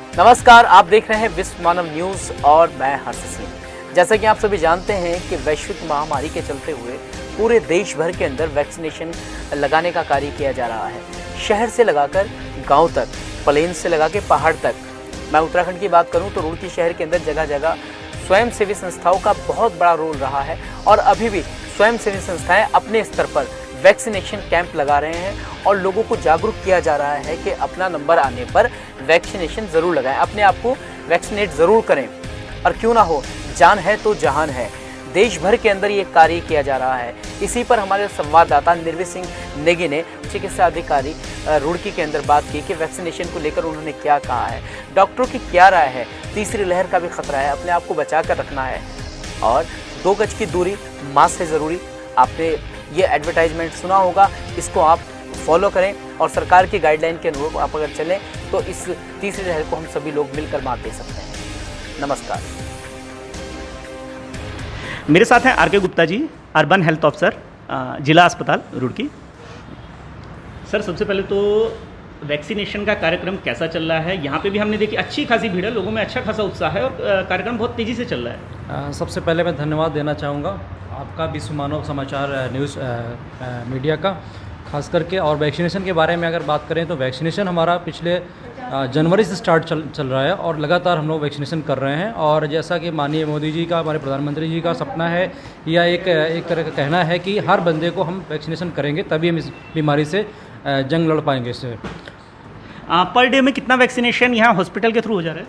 नमस्कार, आप देख रहे हैं विश्व मानव न्यूज़ और मैं हर्ष सिंह। जैसा कि आप सभी जानते हैं कि वैश्विक महामारी के चलते हुए पूरे देश भर के अंदर वैक्सीनेशन लगाने का कार्य किया जा रहा है। शहर से लगाकर गांव तक, प्लेन से लगा के पहाड़ तक। मैं उत्तराखंड की बात करूं तो रुड़की शहर के अंदर जगह जगह स्वयंसेवी संस्थाओं का बहुत बड़ा रोल रहा है और अभी भी स्वयंसेवी संस्थाएं अपने स्तर पर वैक्सीनेशन कैंप लगा रहे हैं और लोगों को जागरूक किया जा रहा है कि अपना नंबर आने पर वैक्सीनेशन ज़रूर लगाएं, अपने आप को वैक्सीनेट ज़रूर करें। और क्यों ना हो, जान है तो जहान है। देश भर के अंदर ये कार्य किया जा रहा है। इसी पर हमारे संवाददाता निर्वित सिंह नेगी ने चिकित्सा अधिकारी रुड़की के अंदर बात की कि वैक्सीनेशन को लेकर उन्होंने क्या कहा है, डॉक्टरों की क्या राय है, तीसरी लहर का भी खतरा है, अपने आप को बचा कर रखना है और 2 गज की दूरी, मास्क है ज़रूरी। आपने ये एडवर्टाइजमेंट सुना होगा, इसको आप फॉलो करें और सरकार की गाइडलाइन के अनुरूप आप अगर चलें तो इस तीसरी लहर को हम सभी लोग मिलकर मात दे सकते हैं। नमस्कार। मेरे साथ हैं आर के Gupta ji, urban health officer, जिला अस्पताल रुड़की। सर, सबसे पहले तो वैक्सीनेशन का कार्यक्रम कैसा चल रहा है? यहाँ पे भी हमने देखी अच्छी खासी भीड़ है, लोगों में अच्छा खासा उत्साह है और कार्यक्रम बहुत तेज़ी से चल रहा है। सबसे पहले मैं धन्यवाद देना चाहूँगा आपका विश्व मानव समाचार न्यूज़ मीडिया का, खास करके। और वैक्सीनेशन के बारे में अगर बात करें तो वैक्सीनेशन हमारा पिछले जनवरी से स्टार्ट चल रहा है और लगातार हम लोग वैक्सीनेशन कर रहे हैं। और जैसा कि माननीय मोदी जी का, हमारे प्रधानमंत्री जी का सपना है या एक तरह का कहना है कि हर बंदे को हम वैक्सीनेशन करेंगे तभी हम इस बीमारी से जंग लड़ पाएंगे इससे। पर डे में कितना वैक्सीनेशन यहाँ हॉस्पिटल के थ्रू हो जा रहा है?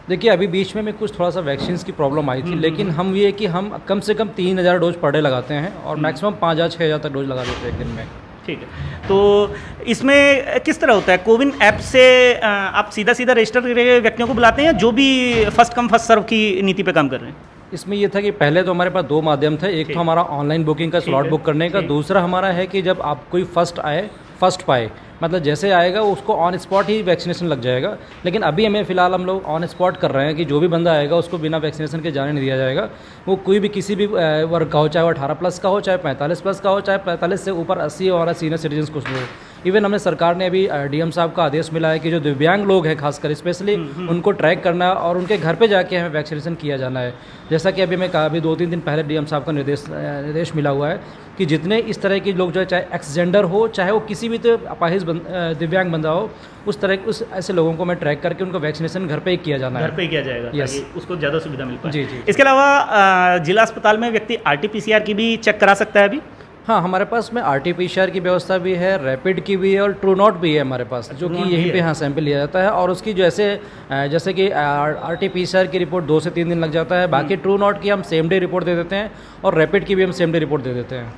देखिए, अभी बीच में कुछ थोड़ा सा वैक्सीन्स की प्रॉब्लम आई थी, लेकिन हम ये कि हम कम से कम 3000 डोज पर डे लगाते हैं और मैक्सिमम 5000-6000 तक डोज लगा देते हैं एक दिन में। ठीक है, तो इसमें किस तरह होता है? कोविन ऐप से आप सीधा रजिस्टर करके व्यक्तियों को बुलाते हैं जो भी फर्स्ट कम फर्स्ट सर्व की नीति पे काम कर रहे हैं? इसमें ये था कि पहले तो हमारे पास 2 माध्यम थे। एक तो हमारा ऑनलाइन बुकिंग का स्लॉट बुक करने का, दूसरा हमारा है कि जब आप कोई फर्स्ट पाए, मतलब जैसे आएगा उसको ऑन स्पॉट ही वैक्सीनेशन लग जाएगा। लेकिन अभी फिलहाल हम लोग ऑन स्पॉट कर रहे हैं कि जो भी बंदा आएगा उसको बिना वैक्सीनेशन के जाने नहीं दिया जाएगा। वो कोई भी किसी भी वर्ग का हो, चाहे वो 18+ का हो, चाहे 45+ का हो, चाहे 45 से ऊपर 80 और सीनियर सिटीजन्स कुछ लोग। इवन हमें सरकार ने अभी डीएम साहब का आदेश मिला है कि जो दिव्यांग लोग हैं खासकर स्पेशली उनको ट्रैक करना और उनके घर पे जाके हमें वैक्सीनेशन किया जाना है। जैसा कि अभी मैं कहा, अभी 2-3 दिन पहले डीएम साहब का निर्देश मिला हुआ है कि जितने इस तरह के लोग जो है, चाहे एक्स जेंडर हो, चाहे वो किसी भी तो अपाहिज दिव्यांग बंदा हो, उस ऐसे लोगों को मैं ट्रैक करके उनको वैक्सीनेशन घर पे ही किया जाना है। घर पे ही किया जाएगा ताकि उसको ज़्यादा सुविधा मिल पाए। जी जी। इसके अलावा जिला अस्पताल में व्यक्ति RT-PCR की भी चेक करा सकता है अभी? हाँ, हमारे पास में RT-PCR की व्यवस्था भी है, रैपिड की भी है और ट्रू नॉट भी है हमारे पास, जो कि यहीं पे सैंपल लिया जाता है। और उसकी जैसे कि RT-PCR की रिपोर्ट 2 से 3 दिन लग जाता है। बाकी ट्रू नॉट की हम सेम डे रिपोर्ट दे देते हैं और रैपिड की भी हम सेम डे रिपोर्ट दे देते हैं।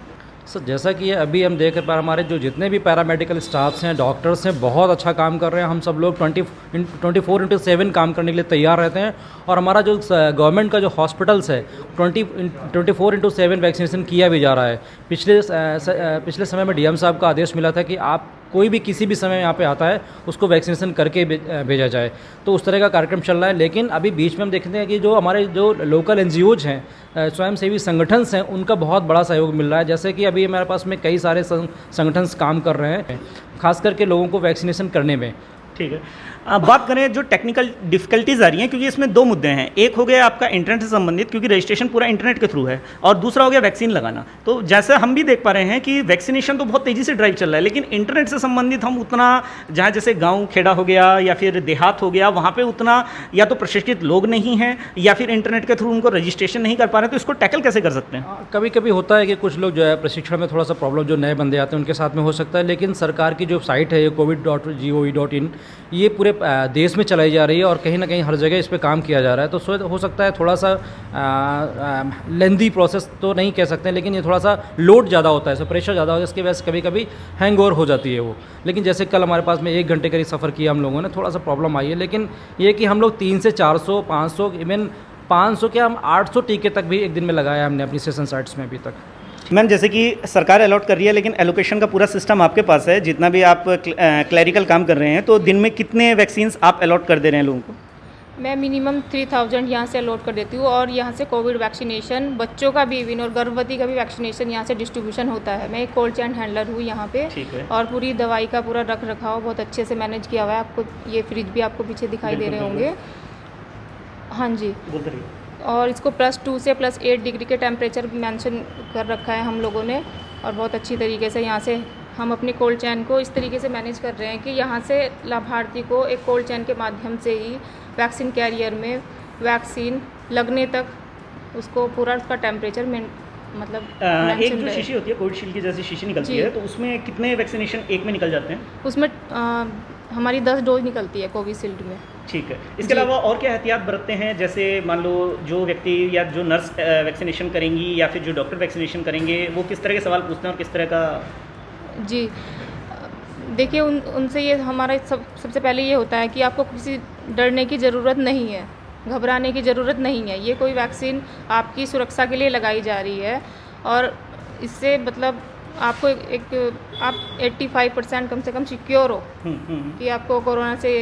सर, जैसा कि अभी हम देख पा, हमारे जो जितने भी पैरामेडिकल स्टाफ्स हैं, डॉक्टर्स हैं, बहुत अच्छा काम कर रहे हैं। हम सब लोग 24/7 काम करने के लिए तैयार रहते हैं। और हमारा जो गवर्नमेंट का जो हॉस्पिटल्स है 24/7 वैक्सीनेशन किया भी जा रहा है। पिछले समय में डीएम साहब का आदेश मिला था कि आप कोई भी किसी भी समय यहाँ पे आता है उसको वैक्सीनेशन करके भेजा जाए, तो उस तरह का कार्यक्रम चल रहा है। लेकिन अभी बीच में हम देखते हैं कि जो हमारे जो लोकल NGOs हैं, स्वयंसेवी संगठन हैं, उनका बहुत बड़ा सहयोग मिल रहा है। जैसे कि अभी हमारे पास में कई सारे संगठन काम कर रहे हैं खास करके लोगों को वैक्सीनेशन करने में। ठीक है, बात करें जो टेक्निकल डिफ़िकल्टीज़ आ रही हैं, क्योंकि इसमें 2 मुद्दे हैं। एक हो गया आपका इंटरनेट से संबंधित, क्योंकि रजिस्ट्रेशन पूरा इंटरनेट के थ्रू है, और दूसरा हो गया वैक्सीन लगाना। तो जैसे हम भी देख पा रहे हैं कि वैक्सीनेशन तो बहुत तेज़ी से ड्राइव चल रहा है, लेकिन इंटरनेट से संबंधित हम उतना, जहाँ जैसे गाँव खेड़ा हो गया या फिर देहात हो गया, वहाँ पर उतना या तो प्रशिक्षित लोग नहीं हैं या फिर इंटरनेट के थ्रू उनको रजिस्ट्रेशन नहीं कर पा रहे। तो इसको टैकल कैसे कर सकते हैं? कभी कभी होता है कि कुछ लोग जो है प्रशिक्षण में थोड़ा सा प्रॉब्लम, जो नए बंदे आते हैं उनके साथ में हो सकता है। लेकिन सरकार की जो साइट है, ये covid.gov.in, ये पूरे देश में चलाई जा रही है और कहीं ना कहीं हर जगह इस पे काम किया जा रहा है। तो हो सकता है थोड़ा सा लेंदी प्रोसेस तो नहीं कह सकते, लेकिन ये थोड़ा सा लोड ज़्यादा होता है, प्रेशर ज़्यादा होता है, इसकी वजह से कभी कभी हैंग ओवर हो जाती है वो। लेकिन जैसे कल हमारे पास में 1 घंटे करीब सफ़र किया हम लोगों ने, थोड़ा सा प्रॉब्लम आई है। लेकिन ये कि हम लोग 300 से 400, 500, इवन 500 क्या, हम 800 टीके तक भी एक दिन में लगाया हमने अपनी सेशन साइट्स में अभी तक। मैम, जैसे कि सरकार अलॉट कर रही है, लेकिन एलोकेशन का पूरा सिस्टम आपके पास है, जितना भी आप क्लैरिकल काम कर रहे हैं, तो दिन में कितने वैक्सीन्स आप अलॉट कर दे रहे हैं लोगों को? मैं मिनिमम 3000 यहाँ से अलॉट कर देती हूँ और यहाँ से कोविड वैक्सीनेशन बच्चों का भी इवन और गर्भवती का भी वैक्सीनेशन यहाँ से डिस्ट्रीब्यूशन होता है। मैं एक कोल्ड चैन हैंडलर हूँ यहाँ पे ठीक है। और पूरी दवाई का पूरा रख रखाव बहुत अच्छे से मैनेज किया हुआ है। आपको ये फ्रिज भी आपको पीछे दिखाई दे रहे होंगे। हाँ जी। बोलते रहिए। और इसको +2 से +8 डिग्री के टेम्परेचर मेंशन कर रखा है हम लोगों ने और बहुत अच्छी तरीके से यहाँ से हम अपनी कोल्ड चैन को इस तरीके से मैनेज कर रहे हैं कि यहाँ से लाभार्थी को एक कोल्ड चैन के माध्यम से ही वैक्सीन कैरियर में वैक्सीन लगने तक उसको पूरा उसका टेम्परेचर मतलब एक मेंशन जो रहे। शीशी होती है कोविशील्ड की जैसी शीशी निकलती जी। है, तो उसमें कितने वैक्सीनेशन एक में निकल जाते हैं? उसमें हमारी 10 डोज निकलती है कोविशील्ड में। ठीक है। इसके जी। अलावा और क्या एहतियात बरतते हैं? जैसे मान लो जो व्यक्ति या जो नर्स वैक्सीनेशन करेंगी या फिर जो डॉक्टर वैक्सीनेशन करेंगे, वो किस तरह के सवाल पूछते हैं और किस तरह का? जी देखिए उनसे ये हमारा सबसे पहले ये होता है कि आपको किसी डरने की ज़रूरत नहीं है, घबराने की ज़रूरत नहीं है। ये कोई वैक्सीन आपकी सुरक्षा के लिए लगाई जा रही है और इससे मतलब आपको आप 85% कम से कम सिक्योर हो कि आपको कोरोना से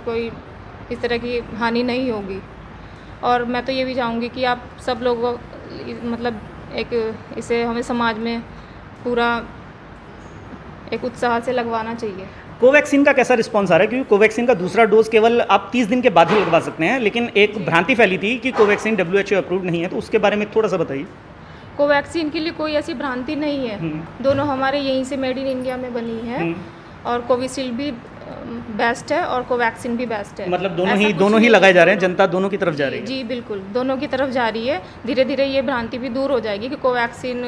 कोई इस तरह की हानि नहीं होगी। और मैं तो ये भी चाहूँगी कि आप सब लोगों मतलब इसे हमें समाज में पूरा एक उत्साह से लगवाना चाहिए। कोवैक्सीन का कैसा रिस्पॉन्स आ रहा है? क्योंकि कोवैक्सीन का दूसरा डोज केवल आप 30 दिन के बाद ही लगवा सकते हैं, लेकिन एक भ्रांति फैली थी कि कोवैक्सीन WHO अप्रूव्ड नहीं है, तो उसके बारे में थोड़ा सा बताइए। कोवैक्सीन के लिए कोई ऐसी भ्रांति नहीं है। दोनों हमारे यहीं से मेड इन इंडिया में बनी है और कोविशील्ड भी बेस्ट है और कोवैक्सीन भी बेस्ट है। मतलब ऐसा कुछ दोनों ही नहीं लगाए है। जा रहे हैं, जनता दोनों की तरफ जा रही है। जी बिल्कुल, दोनों की तरफ जा रही है। धीरे धीरे ये भ्रांति भी दूर हो जाएगी कि कोवैक्सीन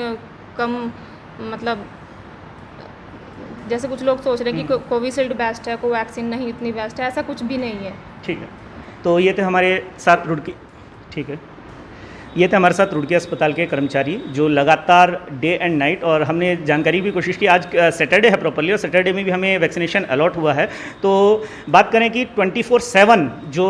कम मतलब जैसे कुछ लोग सोच रहे हैं कि कोविशील्ड बेस्ट है, कोवैक्सीन नहीं इतनी बेस्ट है, ऐसा कुछ भी नहीं है। ठीक है। तो ये थे हमारे साथ रुड़की, ठीक है, ये थे हमारे साथ रुड़की अस्पताल के कर्मचारी जो लगातार डे एंड नाइट, और हमने जानकारी भी कोशिश की, आज सैटरडे है प्रॉपरली और सैटरडे में भी हमें वैक्सीनेशन अलॉट हुआ है। तो बात करें कि 24/7 जो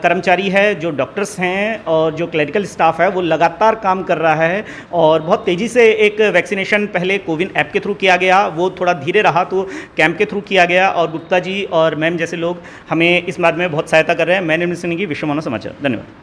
कर्मचारी है, जो डॉक्टर्स हैं और जो क्लरिकल स्टाफ है, वो लगातार काम कर रहा है और बहुत तेज़ी से एक वैक्सीनेशन पहले कोविन ऐप के थ्रू किया गया, वो थोड़ा धीरे रहा तो कैंप के थ्रू किया गया, और गुप्ता जी और मैम जैसे लोग हमें इस बात में बहुत सहायता कर रहे हैं। मैंने की विश्व मानव समाचार। धन्यवाद।